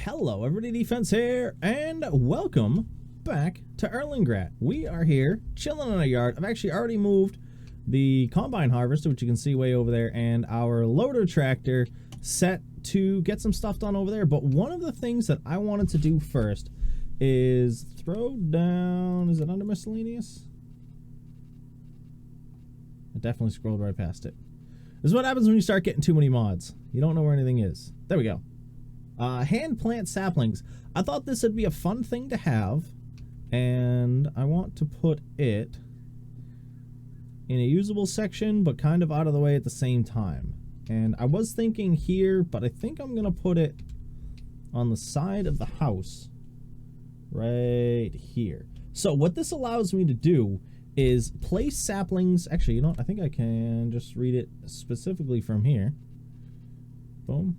Hello everybody, Defense here, and welcome back to Erlengrat. We are here, chilling in our yard. I've actually already moved the combine harvester, which you can see way over there, and our loader tractor set to get some stuff done over there. But one of the things that I wanted to do first is throw down, is it under miscellaneous? I definitely scrolled right past it. This is what happens when you start getting too many mods. You don't know where anything is. There we go. Hand plant saplings. I thought this would be a fun thing to have, and I want to put it in a usable section, but kind of out of the way at the same time. And I was thinking here, but I think I'm gonna put it on the side of the house, right here. So what this allows me to do is place saplings. Actually, you know what? I think I can just read it specifically from here. Boom.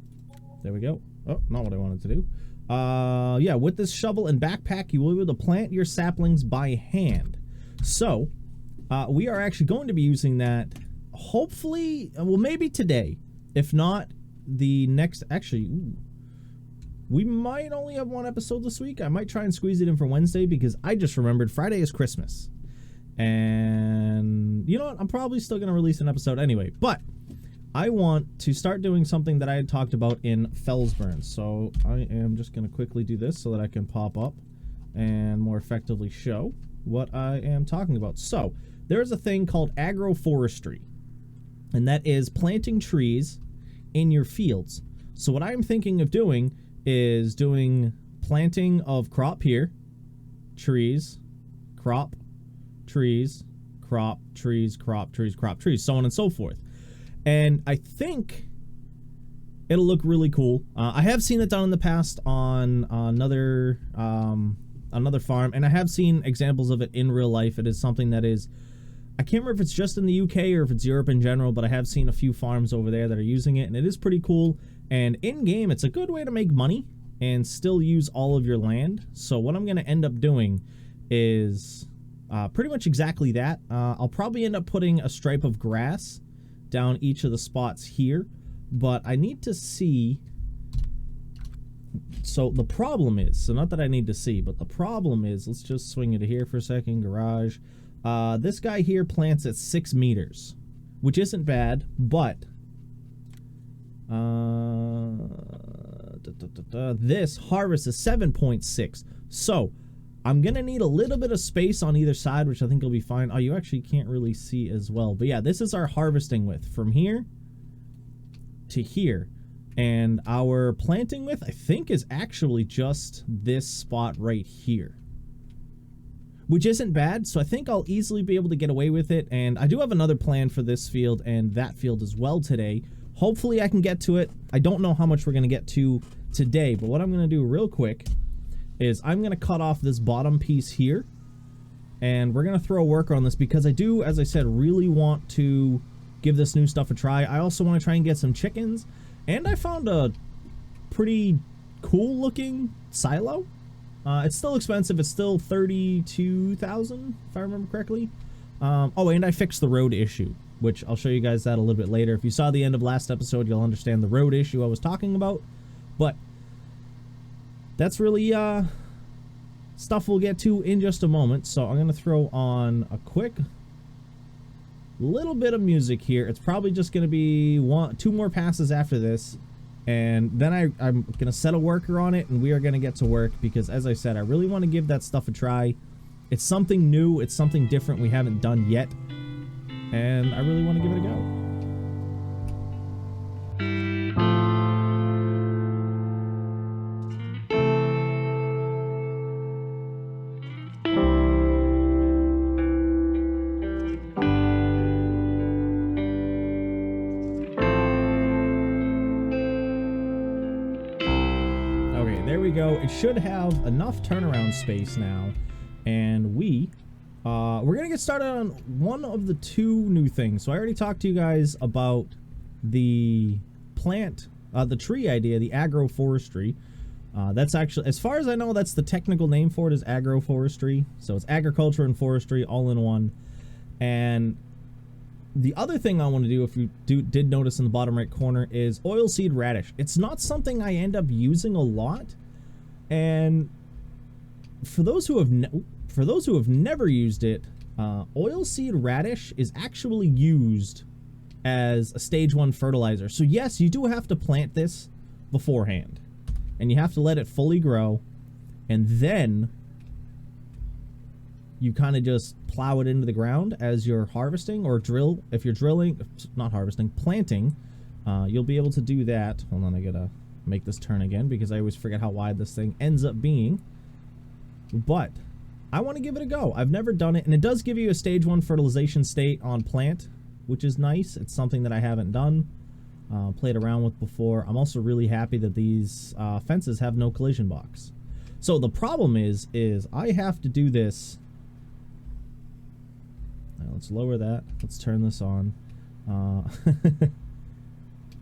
There we go. Oh, not what I wanted to do. Yeah, with this shovel and backpack, you will be able to plant your saplings by hand. So, we are actually going to be using that, hopefully, well, maybe today. If not, the next, actually, ooh, we might only have one episode this week. I might try and squeeze it in for Wednesday, because I just remembered Friday is Christmas. And, you know what, I'm probably still going to release an episode anyway, but I want to start doing something that I had talked about in Fellsburn. So I am just going to quickly do this so that I can pop up and more effectively show what I am talking about. So there's a thing called agroforestry, and that is planting trees in your fields. So what I'm thinking of doing is doing planting of crop here, trees, crop, trees, crop, trees, crop, trees, crop, trees, so on and so forth. And I think it'll look really cool. I have seen it done in the past on another farm, and I have seen examples of it in real life. It is something that is, I can't remember if it's just in the UK or if it's Europe in general, but I have seen a few farms over there that are using it, and it is pretty cool. And in-game, it's a good way to make money and still use all of your land. So what I'm going to end up doing is pretty much exactly that. I'll probably end up putting a stripe of grass down each of the spots here, but I need to see. So the problem is, so not that I need to see, but the problem is, let's just swing it here for a second. Garage. This guy here plants at 6 meters, which isn't bad, but this harvest is 7.6. So I'm gonna need a little bit of space on either side, which I think will be fine. Oh, you actually can't really see as well. But yeah, this is our harvesting width from here to here. And our planting width, I think, is actually just this spot right here, which isn't bad. So I think I'll easily be able to get away with it. And I do have another plan for this field and that field as well today. Hopefully I can get to it. I don't know how much we're gonna get to today, but what I'm gonna do real quick is I'm going to cut off this bottom piece here, and we're going to throw a worker on this because I do, as I said, really want to give this new stuff a try. I also want to try and get some chickens, and I found a pretty cool looking silo. It's still expensive. It's still 32,000 if I remember correctly. Oh, and I fixed the road issue, which I'll show you guys that a little bit later. If you saw the end of last episode, you'll understand the road issue I was talking about. But that's really stuff we'll get to in just a moment. So I'm going to throw on a quick little bit of music here. It's probably just going to be 2 more passes after this. And then I'm going to set a worker on it, and we are going to get to work because, as I said, I really want to give that stuff a try. It's something new. It's something different we haven't done yet. And I really want to give it a go. Go. It should have enough turnaround space now, and we're gonna get started on one of the 2 new things. So I already talked to you guys about the the tree idea, the agroforestry. That's actually, as far as I know, that's the technical name for it, is agroforestry. So it's agriculture and forestry all in one. And The other thing I want to do, if you did notice in the bottom right corner, is oilseed radish. It's not something I end up using a lot, And for those who have never used it, oilseed radish is actually used as a stage 1 fertilizer. So yes, you do have to plant this beforehand, and you have to let it fully grow, and then you kind of just plow it into the ground as you're harvesting, or drill. If you're drilling, not harvesting, planting, you'll be able to do that. Hold on, I gotta make this turn again because I always forget how wide this thing ends up being. But I want to give it a go. I've never done it, and it does give you a stage 1 fertilization state on plant, which is nice. It's something that I haven't done, played around with before. I'm also really happy that these fences have no collision box. So the problem is I have to do this. Now let's lower that. Let's turn this on.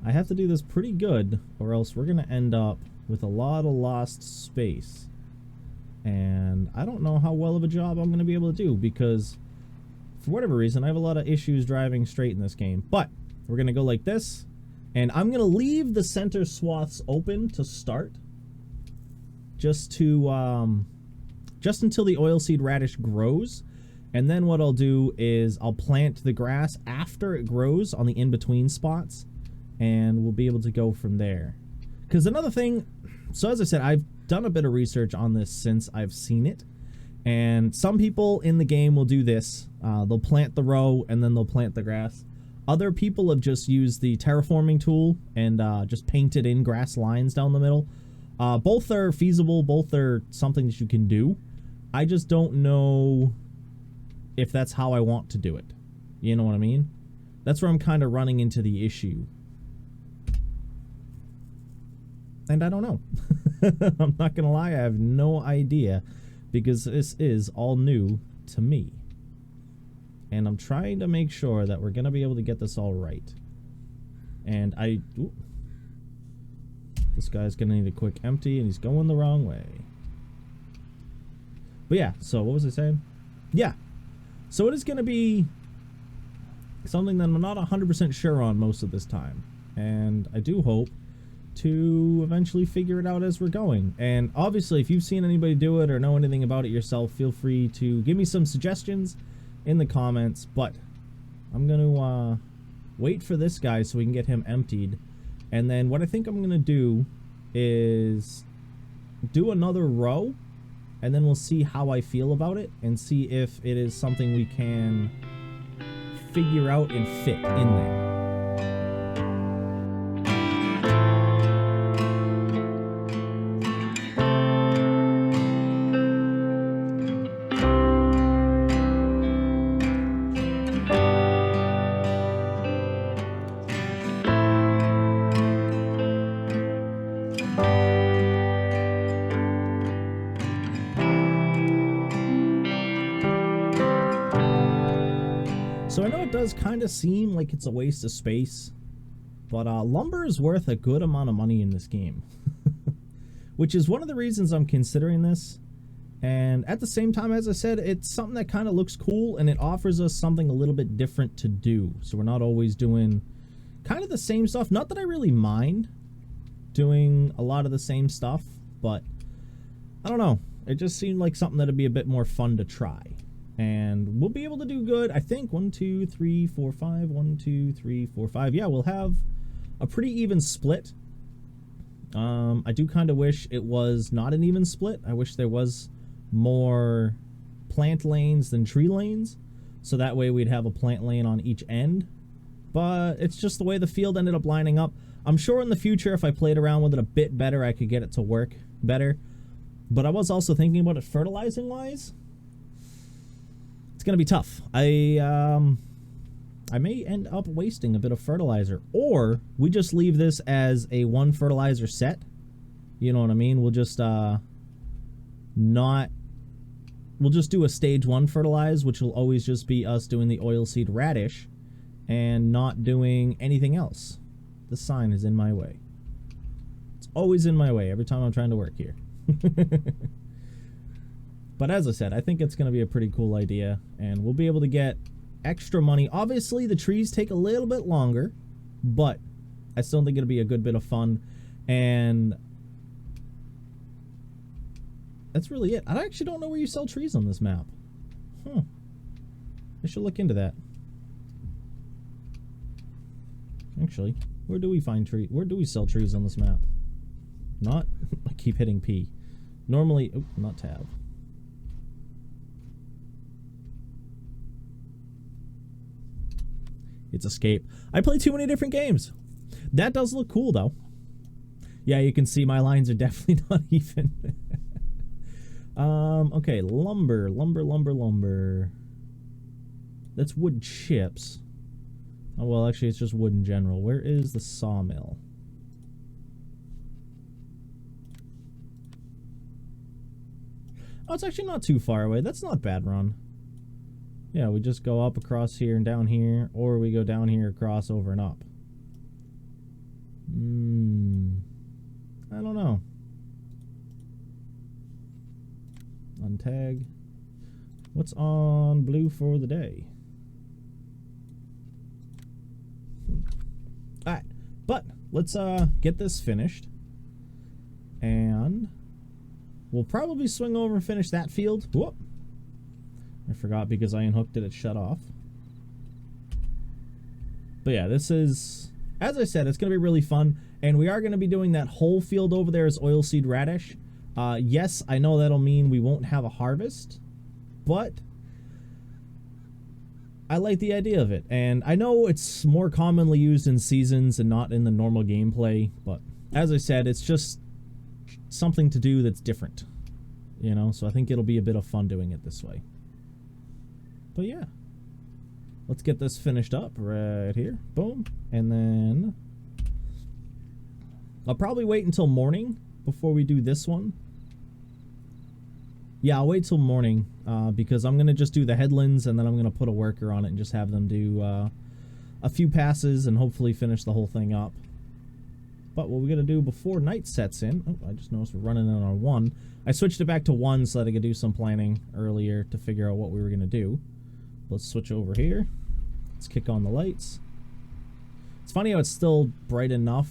I have to do this pretty good, or else we're going to end up with a lot of lost space. And I don't know how well of a job I'm going to be able to do, because for whatever reason I have a lot of issues driving straight in this game. But we're going to go like this, and I'm going to leave the center swaths open to start, just until the oilseed radish grows. And then what I'll do is I'll plant the grass after it grows on the in-between spots, and we'll be able to go from there. Because another thing, so as I said, I've done a bit of research on this since I've seen it, and some people in the game will do this. They'll plant the row and then they'll plant the grass. Other people have just used the terraforming tool and just painted in grass lines down the middle. Both are feasible, both are something that you can do. I just don't know if that's how I want to do it. You know what I mean? That's where I'm kind of running into the issue. And I don't know. I'm not gonna lie, I have no idea, because this is all new to me. And I'm trying to make sure that we're gonna be able to get this all right. And this guy's gonna need a quick empty, and he's going the wrong way. But yeah, so what was I saying? Yeah, so it is gonna be something that I'm not 100% sure on most of this time. And I do hope to eventually figure it out as we're going. And obviously, if you've seen anybody do it or know anything about it yourself, feel free to give me some suggestions in the comments. But I'm gonna wait for this guy so we can get him emptied, and then what I think I'm gonna do is do another row, and then we'll see how I feel about it and see if it is something we can figure out and fit in there. So I know it does kind of seem like it's a waste of space, but lumber is worth a good amount of money in this game. Which is one of the reasons I'm considering this. And at the same time, as I said, it's something that kind of looks cool, and it offers us something a little bit different to do. So we're not always doing kind of the same stuff. Not that I really mind doing a lot of the same stuff, but I don't know. It just seemed like something that'd be a bit more fun to try. And we'll be able to do good. I think 1, 2, 3, 4, 5. 1, 2, 3, 4, 5. Yeah, we'll have a pretty even split. I do kind of wish it was not an even split. I wish there was more plant lanes than tree lanes, so that way we'd have a plant lane on each end. But it's just the way the field ended up lining up. I'm sure in the future, if I played around with it a bit better, I could get it to work better. But I was also thinking about it fertilizing wise. It's gonna be tough. I may end up wasting a bit of fertilizer, or we just leave this as a 1 fertilizer set. You know what I mean? We'll just we'll just do a stage 1 fertilize, which will always just be us doing the oilseed radish and not doing anything else. The sign is in my way. It's always in my way every time I'm trying to work here. But as I said, I think it's going to be a pretty cool idea, and we'll be able to get extra money. Obviously, the trees take a little bit longer, but I still think it'll be a good bit of fun. And that's really it. I actually don't know where you sell trees on this map. Huh. I should look into that. Actually, where do we find trees? Where do we sell trees on this map? Not. I keep hitting P. Normally, oh, not tab. It's escape. I play too many different games. That does look cool, though. Yeah, you can see my lines are definitely not even. Okay, lumber. That's wood chips. Oh, well, actually, it's just wood in general. Where is the sawmill? Oh, it's actually not too far away. That's not bad, Ron. Yeah, we just go up across here and down here, or we go down here, across, over, and up. I don't know. Untag. What's on blue for the day? Alright, but let's get this finished. And we'll probably swing over and finish that field. Whoop. I forgot because I unhooked it, it shut off. But yeah, this is, as I said, it's going to be really fun. And we are going to be doing that whole field over there as oilseed radish. Yes, I know that'll mean we won't have a harvest, but I like the idea of it. And I know it's more commonly used in seasons and not in the normal gameplay, but as I said, it's just something to do that's different, you know, so I think it'll be a bit of fun doing it this way. But yeah, let's get this finished up right here. Boom. And then I'll probably wait until morning before we do this one. Yeah, I'll wait till morning because I'm going to just do the headlands and then I'm going to put a worker on it and just have them do a few passes and hopefully finish the whole thing up. But what we're going to do before night sets in... Oh, I just noticed we're running on our 1. I switched it back to 1 so that I could do some planning earlier to figure out what we were going to do. Let's switch over here. Let's kick on the lights. It's funny how it's still bright enough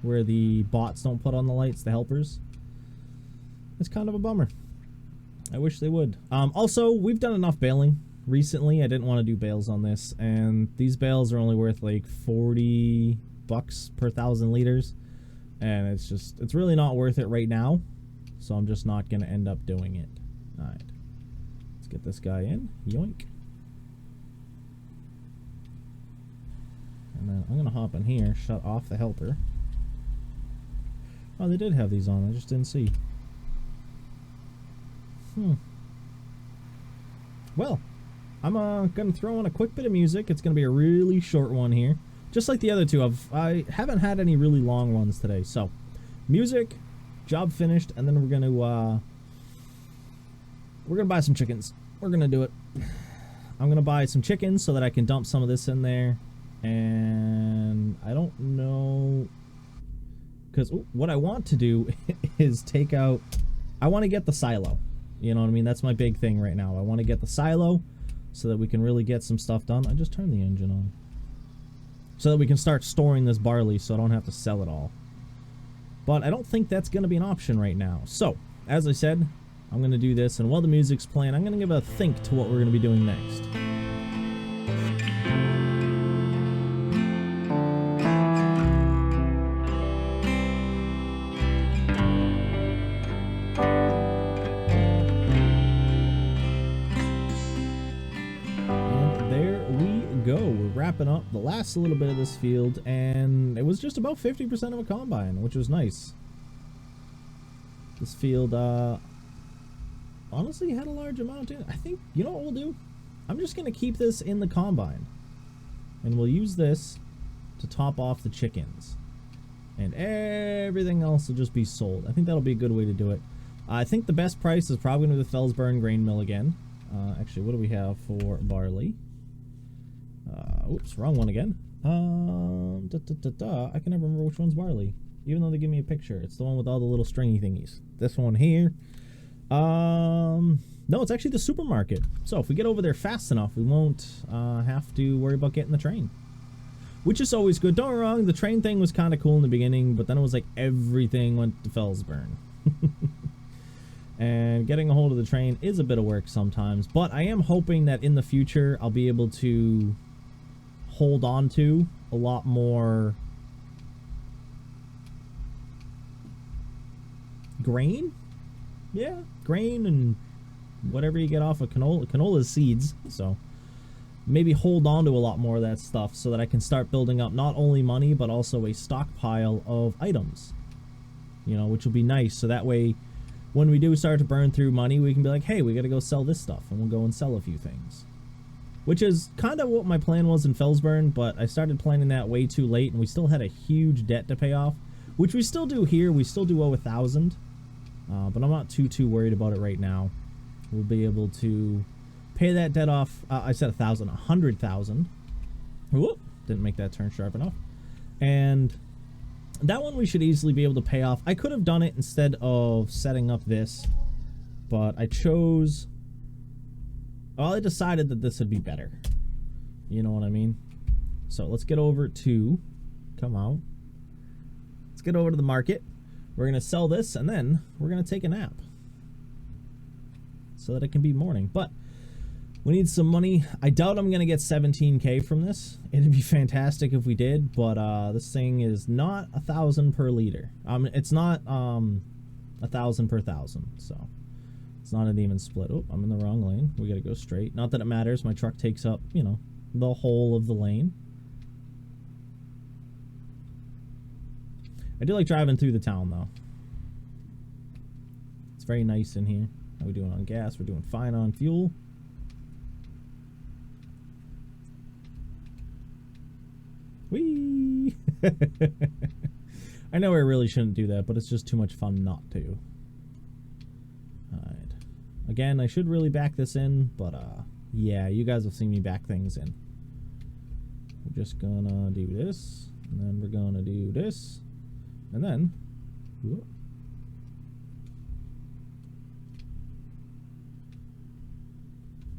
where the bots don't put on the lights, the helpers. It's kind of a bummer. I wish they would. Also, we've done enough baling recently. I didn't want to do bales on this, and these bales are only worth like $40 per 1,000 liters, and it's really not worth it right now, so I'm just not going to end up doing it. All right, let's get this guy in. Yoink. And then I'm going to hop in here, shut off the helper. Oh, they did have these on. I just didn't see. Well, I'm going to throw in a quick bit of music. It's going to be a really short one here. Just like the other two. I haven't had any really long ones today. So, music, job finished, and then we're going to buy some chickens. We're going to do it. I'm going to buy some chickens so that I can dump some of this in there. And I don't know, because what I want to do is take out, I want to get the silo. You know what I mean? That's my big thing right now. I want to get the silo so that we can really get some stuff done. I just turned the engine on. So that we can start storing this barley so I don't have to sell it all. But I don't think that's going to be an option right now. So, as I said, I'm going to do this, and while the music's playing, I'm going to give a think to what we're going to be doing next. Wrapping up the last little bit of this field, and it was just about 50% of a combine, which was nice. This field honestly had a large amount in it. I think, you know what we'll do? I'm just going to keep this in the combine, and we'll use this to top off the chickens, and everything else will just be sold. I think that'll be a good way to do it. I think the best price is probably going to be the Felsburn grain mill again. Actually, what do we have for barley? Oops, wrong one again. I can never remember which one's barley, even though they give me a picture. It's the one with all the little stringy thingies. This one here. No, it's actually the supermarket. So if we get over there fast enough, we won't have to worry about getting the train, which is always good. Don't get me wrong, the train thing was kind of cool in the beginning, but then it was like everything went to Felsburn. And getting a hold of the train is a bit of work sometimes, but I am hoping that in the future I'll be able to hold on to a lot more grain. Yeah, grain and whatever you get off of canola. Canola's seeds, so maybe hold on to a lot more of that stuff so that I can start building up not only money but also a stockpile of items, you know, which will be nice. So that way when we do start to burn through money, we can be like, hey, we gotta go sell this stuff, and we'll go and sell a few things. Which is kind of what my plan was in Felsburn, but I started planning that way too late, and we still had a huge debt to pay off, which we still do here. We still do owe 1,000, but I'm not too worried about it right now. We'll be able to pay that debt off. I said 1,000, 100,000. Whoop, didn't make that turn sharp enough. And that one we should easily be able to pay off. I could have done it instead of setting up this, but I chose... Well, I decided that this would be better. You know what I mean? So let's get over to... Come out. Let's get over to the market. We're going to sell this, and then we're going to take a nap, so that it can be morning. But we need some money. I doubt I'm going to get 17k from this. It'd be fantastic if we did, but this thing is not 1,000 per liter. It's not 1,000 per 1,000, so it's not an even split. Oh, I'm in the wrong lane. We got to go straight. Not that it matters. My truck takes up, you know, the whole of the lane. I do like driving through the town, though. It's very nice in here. How are we doing on gas? We're doing fine on fuel. Whee! I know I really shouldn't do that, but it's just too much fun not to. Alright. Again, I should really back this in, but yeah, you guys have seen me back things in. We're just gonna do this, and then we're gonna do this, and then... Whoop.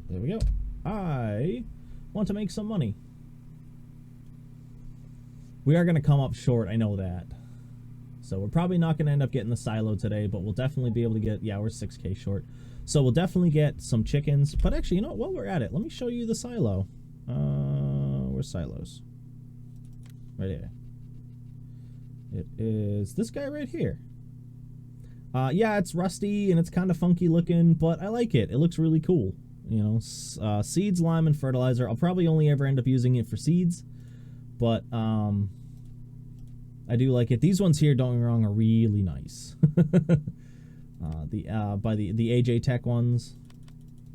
There we go. I want to make some money. We are going to come up short, I know that. So we're probably not going to end up getting the silo today, but we'll definitely be able to get... Yeah, we're 6k short. So we'll definitely get some chickens. But actually, you know what? While we're at it, let me show you the silo. Where's silos? Right here. It is this guy right here. Yeah, it's rusty and it's kind of funky looking, but I like it. It looks really cool. You know, seeds, lime, and fertilizer. I'll probably only ever end up using it for seeds, but I do like it. These ones here, don't get me wrong, are really nice. The AJ Tech ones,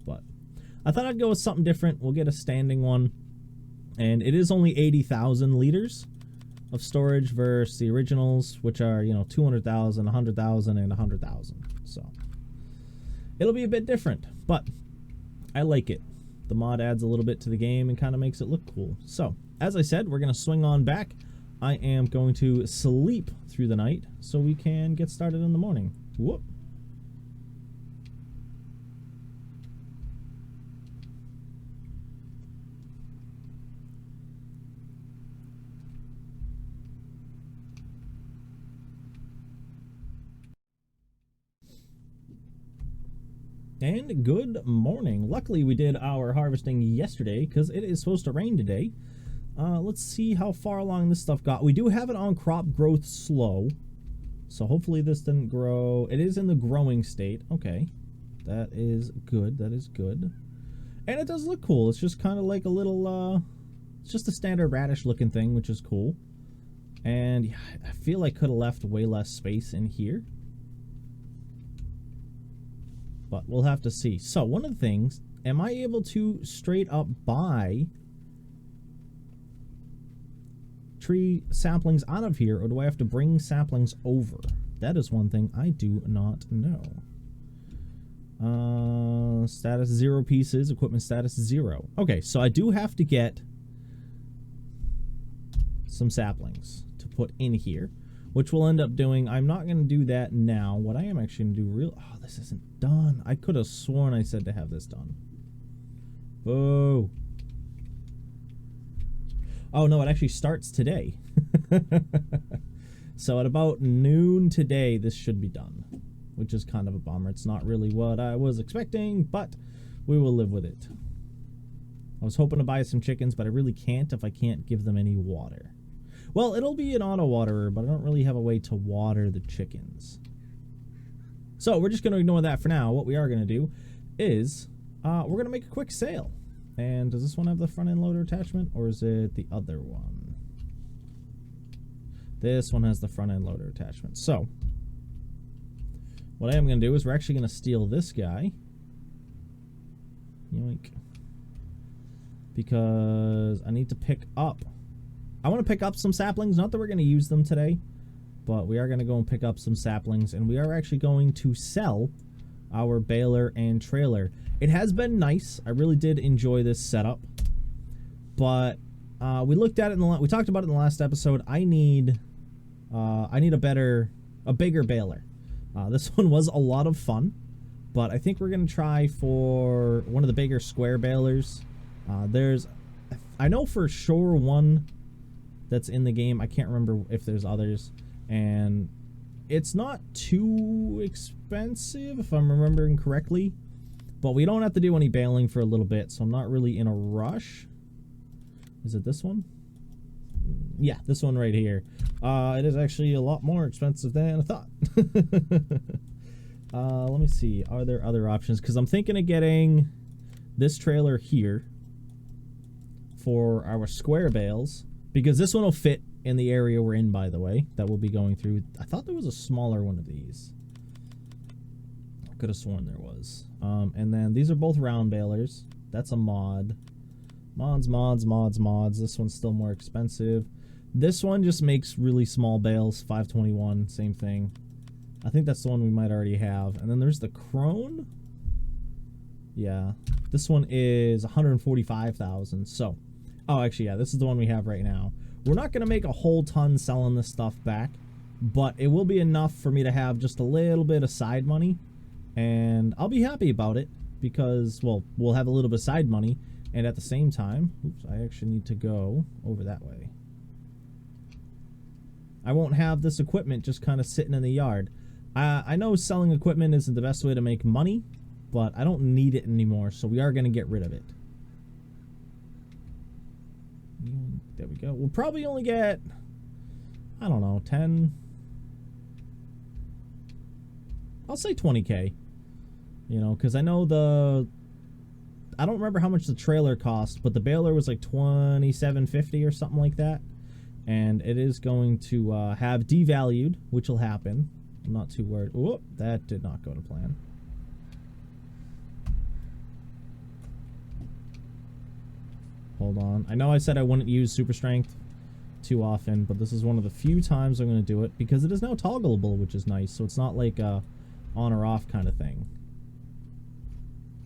but I thought I'd go with something different. We'll get a standing one, and it is only 80,000 liters of storage versus the originals, which are, you know, 200,000, 100,000, and 100,000. So it'll be a bit different, but I like it. The mod adds a little bit to the game and kind of makes it look cool. So, as I said, we're going to swing on back. I am going to sleep through the night so we can get started in the morning. Whoop. And good morning. Luckily, we did our harvesting yesterday because it is supposed to rain today. Let's see how far along this stuff got. We do have it on crop growth slow, so hopefully this didn't grow. It is in the growing state. Okay, that is good. That is good. And it does look cool. It's just kind of like a little, it's just a standard radish looking thing, which is cool. And yeah, I feel I could have left way less space in here, but we'll have to see. So one of the things, am I able to straight up buy tree saplings out of here, or do I have to bring saplings over? That is one thing I do not know. Status 0 pieces, equipment status 0. Okay, so I do have to get some saplings to put in here, which we'll end up doing. I'm not going to do that now. What I am actually going to do oh, this isn't done. I could have sworn I said to have this done. Oh. Oh, no, it actually starts today. So at about noon today, this should be done, which is kind of a bummer. It's not really what I was expecting, but we will live with it. I was hoping to buy some chickens, but I really can't if I can't give them any water. Well, it'll be an auto waterer, but I don't really have a way to water the chickens. So we're just going to ignore that for now. What we are going to do is we're going to make a quick sale. And does this one have the front end loader attachment, or is it the other one? This one has the front end loader attachment. So what I am going to do is we're actually going to steal this guy. Yoink. Because I need to pick up. I want to pick up some saplings. Not that we're going to use them today, but we are going to go and pick up some saplings. And we are actually going to sell our baler and trailer. It has been nice. I really did enjoy this setup. But we looked at it we talked about it in the last episode. I need a bigger baler. This one was a lot of fun, but I think we're going to try for one of the bigger square balers. I know for sure one that's in the game. I can't remember if there's others, and it's not too expensive if I'm remembering correctly, but we don't have to do any baling for a little bit, so I'm not really in a rush. Is it this one? Yeah, this one right here. It is actually a lot more expensive than I thought. Let me see. Are there other options? Because I'm thinking of getting this trailer here for our square bales, because this one will fit in the area we're in, by the way, that we'll be going through. I thought there was a smaller one of these. I could have sworn there was. And then these are both round balers. That's a mod. Mods. This one's still more expensive. This one just makes really small bales, 521, same thing. I think that's the one we might already have. And then there's the Crone. Yeah, this one is 145,000. So, oh, actually, yeah, this is the one we have right now. We're not going to make a whole ton selling this stuff back, but it will be enough for me to have just a little bit of side money, and I'll be happy about it because, well, we'll have a little bit of side money, and at the same time, oops, I actually need to go over that way. I won't have this equipment just kind of sitting in the yard. I know selling equipment isn't the best way to make money, but I don't need it anymore, so we are going to get rid of it. There we go. We'll probably only get, I don't know, 10. I'll say 20K. You know, because I know I don't remember how much the trailer cost, but the baler was like $27.50 or something like that. And it is going to have devalued, which will happen. I'm not too worried. Whoop, that did not go to plan. Hold on. I know I said I wouldn't use super strength too often, but this is one of the few times I'm going to do it because it is now toggleable, which is nice. So it's not like a on or off kind of thing.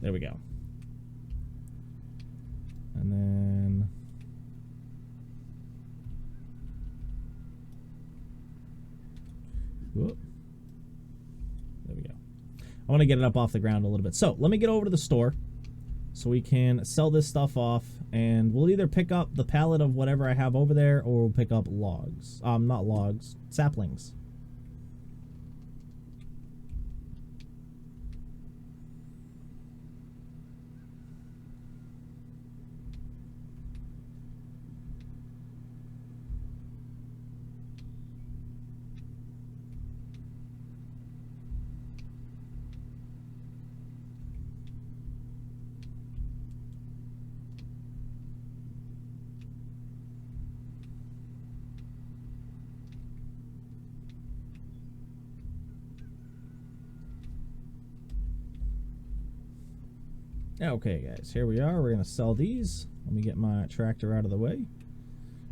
There we go. And then whoop. There we go. I want to get it up off the ground a little bit. So let me get over to the store so we can sell this stuff off, and we'll either pick up the pallet of whatever I have over there, or we'll pick up logs. Not logs, saplings. Okay, guys, here we are. We're going to sell these. Let me get my tractor out of the way.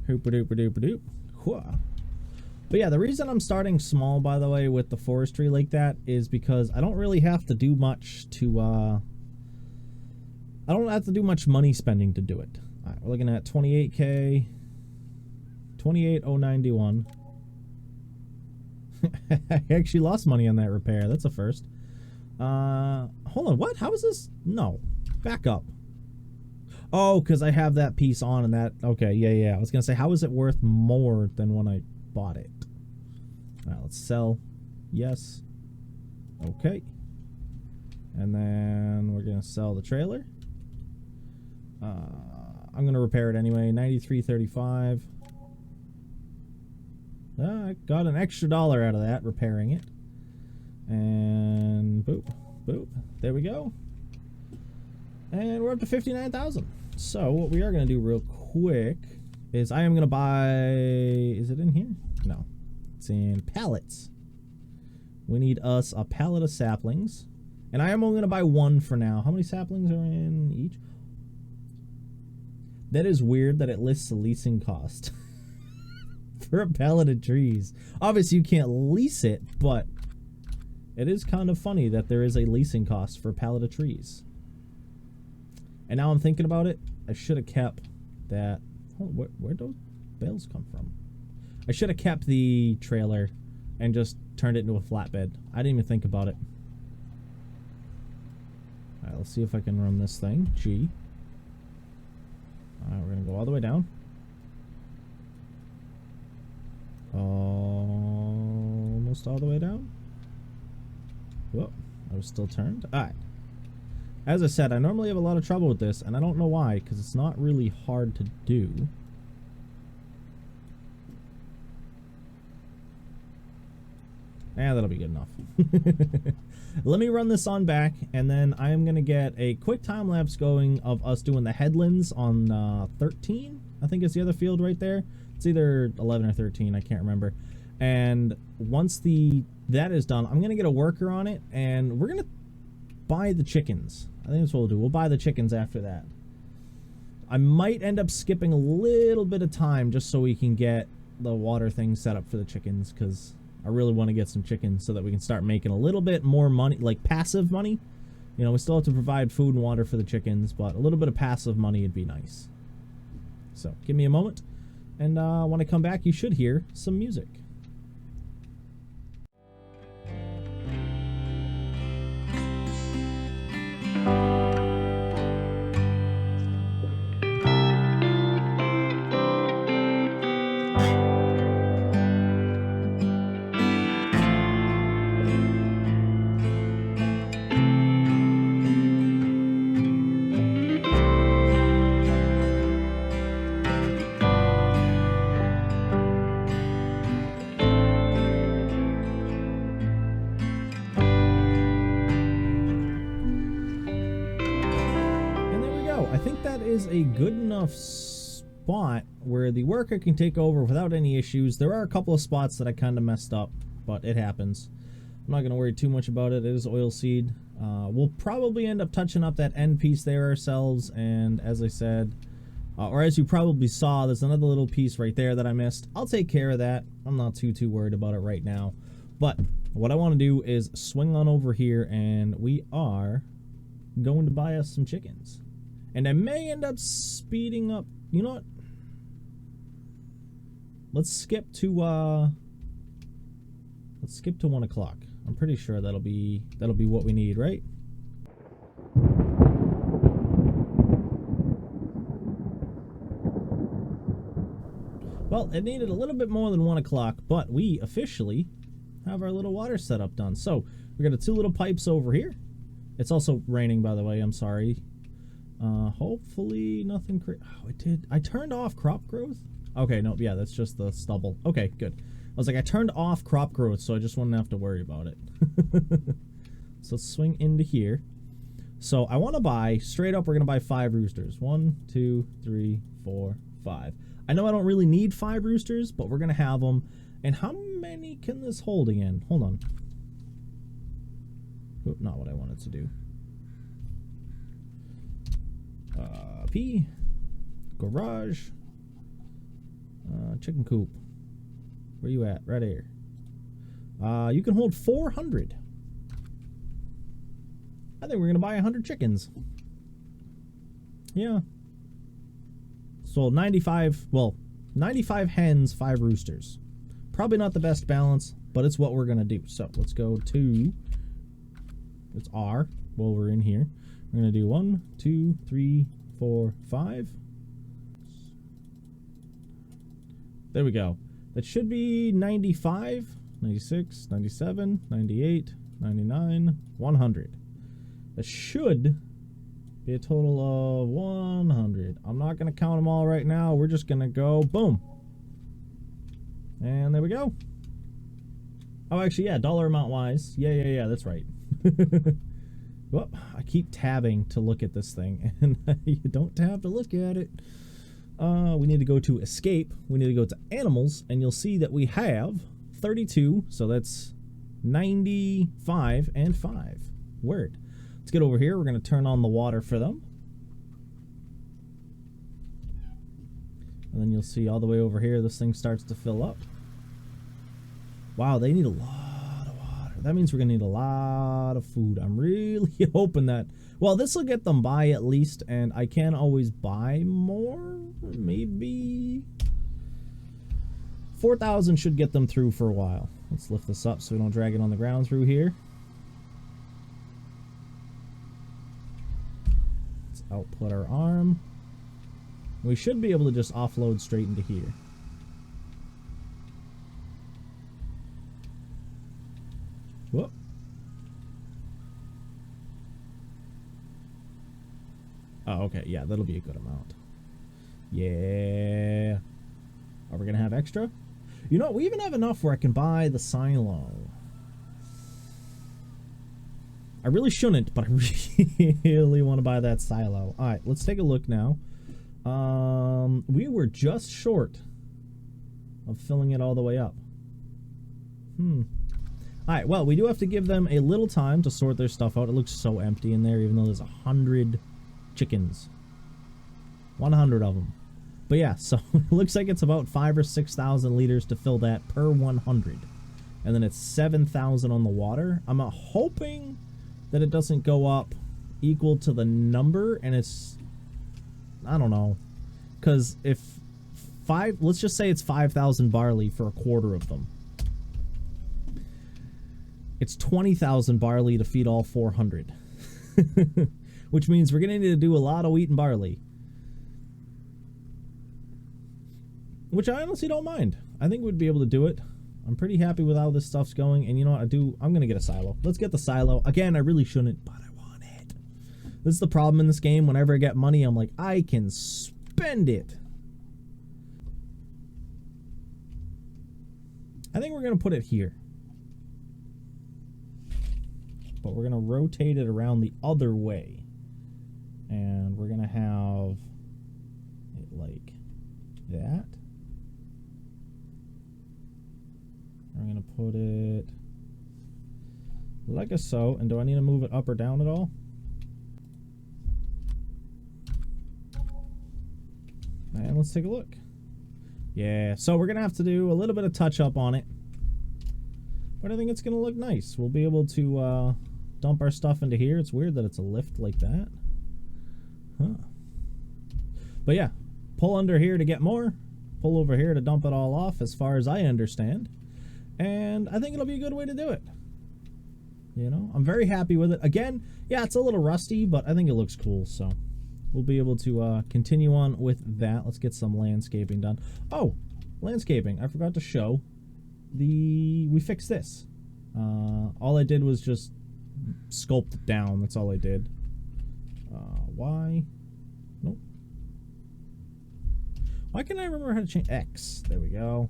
Hoopa-doopa-doopa-doop. But yeah, the reason I'm starting small, by the way, with the forestry like that is because I don't really have to do much to, I don't have to do much money spending to do it. All right, we're looking at 28K, 28,091. I actually lost money on that repair. That's a first. Hold on, what? How is this? No. Back up. Oh, because I have that piece on and that. Okay, yeah. I was going to say, how is it worth more than when I bought it? All right, let's sell. Yes. Okay. And then we're going to sell the trailer. I'm going to repair it anyway. $93.35. I got an extra $1 out of that repairing it. And boop, boop. There we go. And we're up to 59,000. So what we are going to do real quick is I am going to buy... Is it in here? No. It's in pallets. We need us a pallet of saplings. And I am only going to buy one for now. How many saplings are in each? That is weird that it lists a leasing cost for a pallet of trees. Obviously, you can't lease it, but it is kind of funny that there is a leasing cost for a pallet of trees. And now I'm thinking about it, I should have kept that. Oh, where'd those bales come from? I should have kept the trailer and just turned it into a flatbed. I didn't even think about it. Alright, let's see if I can run this thing. G. Alright, we're going to go all the way down. Almost all the way down. Whoop, I was still turned. Alright. As I said, I normally have a lot of trouble with this, and I don't know why, because it's not really hard to do. That'll be good enough. Let me run this on back, and then I am going to get a quick time lapse going of us doing the headlands on 13. I think it's the other field right there. It's either 11 or 13, I can't remember. And once that is done, I'm going to get a worker on it, and we're going to buy the chickens. I think that's what we'll do. We'll buy the chickens after that. I might end up skipping a little bit of time just so we can get the water thing set up for the chickens, because I really want to get some chickens so that we can start making a little bit more money, like passive money. You know, we still have to provide food and water for the chickens, but a little bit of passive money would be nice. So, give me a moment, and when I come back, you should hear some music. I think that is a good enough spot where the worker can take over without any issues. There are a couple of spots that I kind of messed up, but it happens. I'm not going to worry too much about it. It is oilseed. We'll probably end up touching up that end piece there ourselves, and as I said, or as you probably saw, there's another little piece right there that I missed. I'll take care of that. I'm not too worried about it right now. But what I want to do is swing on over here, and we are going to buy us some chickens. And I may end up speeding up. You know what? Let's skip to 1 o'clock. I'm pretty sure that'll be what we need, right? Well, it needed a little bit more than 1 o'clock, but we officially have our little water setup done. So we got 2 little pipes over here. It's also raining, by the way. I'm sorry. Hopefully nothing oh, it did. I turned off crop growth? Okay, no, yeah, that's just the stubble. Okay, good. I was like, I turned off crop growth, so I just wouldn't have to worry about it. So let's swing into here. So I want to buy, straight up, we're going to buy 5 roosters. 1, 2, 3, 4, 5. I know I don't really need 5 roosters, but we're going to have them. And how many can this hold again? Hold on. Oop, not what I wanted to do. P, garage, chicken coop. Where you at? Right here. You can hold 400. I think we're gonna buy 100 chickens. Yeah. So 95. Well, 95 hens, 5 roosters. Probably not the best balance, but it's what we're gonna do. So let's go to. It's R. While we're in here, we're gonna do 1, 2, 3, 4, 5. There we go. That should be 95, 96, 97, 98, 99, 100. That should be a total of 100. I'm not going to count them all right now. We're just going to go boom. And there we go. Oh, actually, yeah, dollar amount wise. Yeah, that's right. Well, I keep tabbing to look at this thing, and you don't tab to look at it. We need to go to escape. We need to go to animals, and you'll see that we have 32, so that's 95 and 5. Word. Let's get over here. We're going to turn on the water for them. And then you'll see all the way over here, this thing starts to fill up. Wow, they need a lot of water. That means we're going to need a lot of food. I'm really hoping that... Well, this will get them by at least, and I can always buy more. Maybe... 4,000 should get them through for a while. Let's lift this up so we don't drag it on the ground through here. Let's output our arm. We should be able to just offload straight into here. Whoop. Oh, okay. Yeah, that'll be a good amount. Yeah. Are we going to have extra? You know, we even have enough where I can buy the silo. I really shouldn't, but I really want to buy that silo. All right, let's take a look now. We were just short of filling it all the way up. Alright, well, we do have to give them a little time to sort their stuff out. It looks so empty in there, even though there's 100 chickens. 100 of them. But yeah, so it looks like it's about 5,000 or 6,000 liters to fill that per 100. And then it's 7,000 on the water. I'm hoping that it doesn't go up equal to the number, and it's... I don't know. Because if let's just say it's 5,000 barley for a quarter of them. It's 20,000 barley to feed all 400. Which means we're going to need to do a lot of wheat and barley. Which I honestly don't mind. I think we'd be able to do it. I'm pretty happy with how this stuff's going. And you know what? I'm going to get a silo. Let's get the silo. Again, I really shouldn't, but I want it. This is the problem in this game. Whenever I get money, I'm like, I can spend it. I think we're going to put it here. But we're going to rotate it around the other way. And we're going to have it like that. I'm going to put it like a so. And do I need to move it up or down at all? And let's take a look. Yeah, so we're going to have to do a little bit of touch up on it. But I think it's going to look nice. We'll be able to dump our stuff into here. It's weird that it's a lift like that. Huh. But yeah, pull under here to get more. Pull over here to dump it all off, as far as I understand. And I think it'll be a good way to do it. You know, I'm very happy with it. Again, yeah, it's a little rusty, but I think it looks cool, so we'll be able to continue on with that. Let's get some landscaping done. Oh, landscaping. I forgot to show we fixed this. All I did was just sculpt it down. That's all I did. Why? Nope. Why can't I remember how to change X? There we go.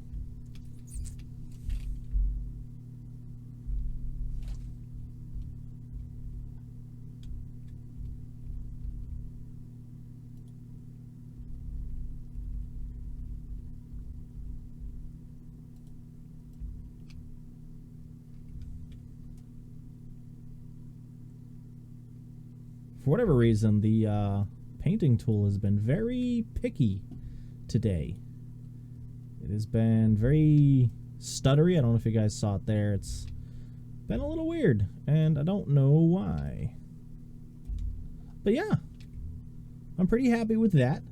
For whatever reason, the painting tool has been very picky today. It has been very stuttery. I don't know if you guys saw it there. It's been a little weird, and I don't know why. But yeah, I'm pretty happy with that.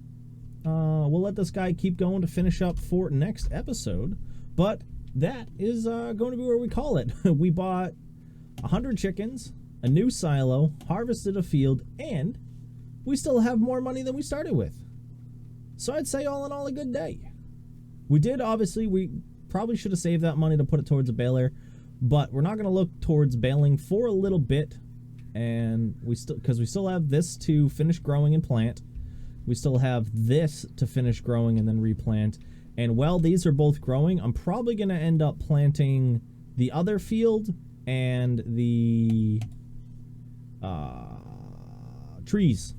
We'll let this guy keep going to finish up for next episode, but that is going to be where we call it. We bought 100 chickens, a new silo, harvested a field, and we still have more money than we started with. So I'd say all in all a good day. We did, obviously, we probably should have saved that money to put it towards a baler, But we're not going to look towards baling for a little bit, and because we still have this to finish growing and plant. We still have this to finish growing and then replant. And while these are both growing, I'm probably going to end up planting the other field and the trees.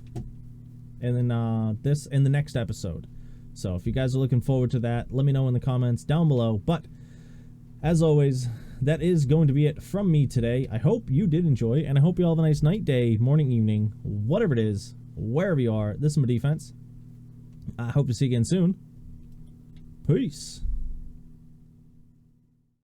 And then this in the next episode. So if you guys are looking forward to that, let me know in the comments down below. But as always, that is going to be it from me today. I hope you did enjoy, and I hope you all have a nice night, day, morning, evening, whatever it is, wherever you are. This is my defense. I hope to see you again soon. Peace.